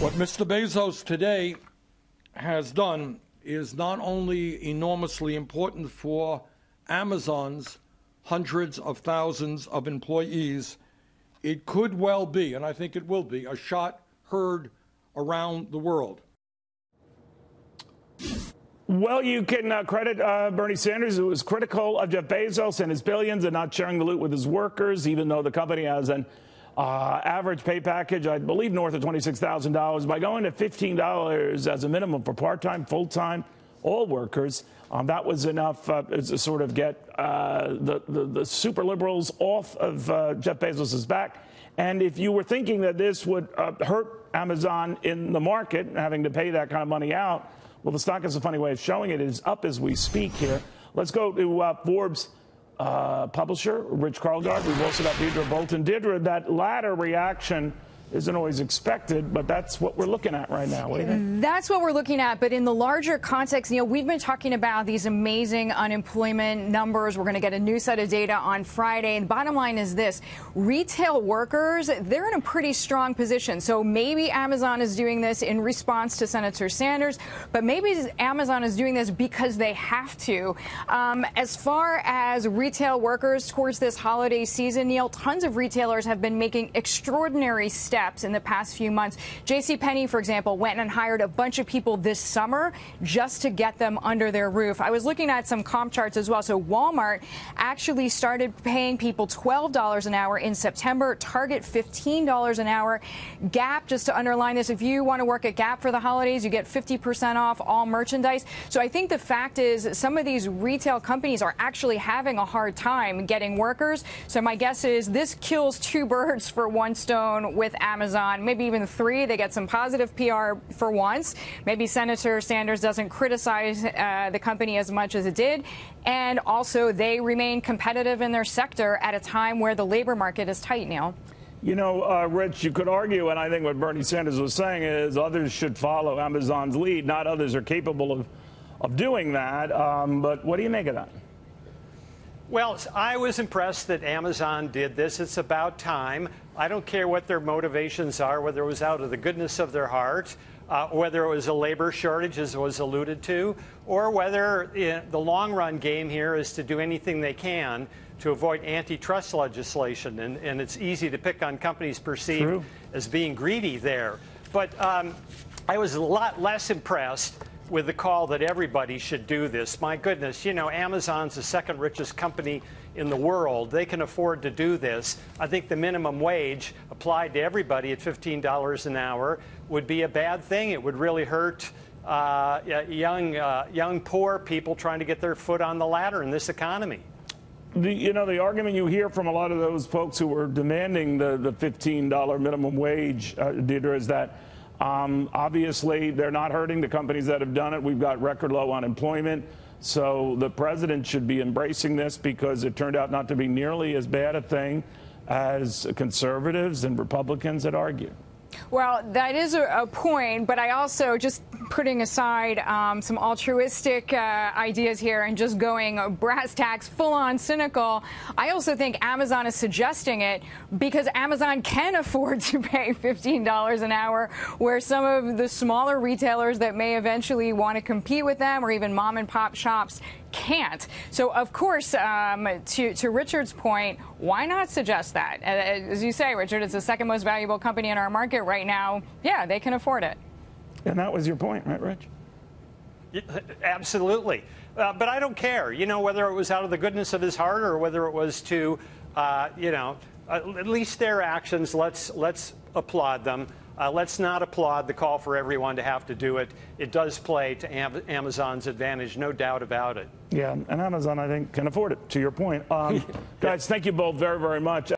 What Mr. Bezos today has done is not only enormously important for Amazon's hundreds of thousands of employees, it could well be, and I think it will be, a shot heard around the world. Well, you can credit Bernie Sanders, who was critical of Jeff Bezos and his billions and not sharing the loot with his workers, even though the company has an average pay package, I believe, north of $26,000. By going to $15 as a minimum for part-time, full-time, all workers, that was enough to sort of get the super liberals off of Jeff Bezos' back. And if you were thinking that this would hurt Amazon in the market, having to pay that kind of money out, well, the stock is a funny way of showing it. It is up as we speak here. Let's go to Forbes publisher, Rich Karlgaard. We've also got Deirdre Bolton. Deirdre, that latter reaction isn't always expected, but that's what we're looking at right now. What do you think? That's what we're looking at. But in the larger context, we've been talking about these amazing unemployment numbers. We're going to get a new set of data on Friday. And the bottom line is this. Retail workers, they're in a pretty strong position. So maybe Amazon is doing this in response to Senator Sanders, but maybe Amazon is doing this because they have to. As far as retail workers towards this holiday season, Neil, tons of retailers have been making extraordinary steps in the past few months. JCPenney, for example, went and hired a bunch of people this summer just to get them under their roof. I was looking at some comp charts as well. So Walmart actually started paying people $12 an hour in September, Target $15 an hour. Gap, just to underline this, if you want to work at Gap for the holidays, you get 50% off all merchandise. So I think the fact is some of these retail companies are actually having a hard time getting workers. So my guess is this kills two birds for one stone with Amazon, maybe even three. They get some positive PR for once. Maybe Senator Sanders doesn't criticize the company as much as it did. And also, they remain competitive in their sector at a time where the labor market is tight, Neil. You know, Rich, you could argue, and I think what Bernie Sanders was saying is others should follow Amazon's lead. Not others are capable of doing that. But what do you make of that? Well, I was impressed that Amazon did this. It's about time. I don't care what their motivations are, whether it was out of the goodness of their heart, whether it was a labor shortage, as was alluded to, or whether the long-run game here is to do anything they can to avoid antitrust legislation. And it's easy to pick on companies perceived as being greedy there. But I was a lot less impressed with the call that everybody should do this. My goodness, Amazon's the second richest company in the world. They can afford to do this. I think the minimum wage applied to everybody at $15 an hour would be a bad thing. It would really hurt young poor people trying to get their foot on the ladder in this economy. The argument you hear from a lot of those folks who are demanding the $15 minimum wage, Deirdre, is that obviously, they're not hurting the companies that have done it. We've got record low unemployment. So the president should be embracing this because it turned out not to be nearly as bad a thing as conservatives and Republicans had argued. Well, that is a point, but I also, just putting aside some altruistic ideas here and just going brass tacks, full-on cynical, I also think Amazon is suggesting it because Amazon can afford to pay $15 an hour, where some of the smaller retailers that may eventually want to compete with them, or even mom-and-pop shops, can't. So, of course, to Richard's point, why not suggest that? As you say, Richard, it's the second most valuable company in our market right now. Yeah, they can afford it. And that was your point, right, Rich? Absolutely. But I don't care, whether it was out of the goodness of his heart or whether it was to, at least their actions, let's applaud them. Let's not applaud the call for everyone to have to do it. It does play to Amazon's advantage, no doubt about it. Yeah, and Amazon, I think, can afford it, to your point. Guys, thank you both very, very much.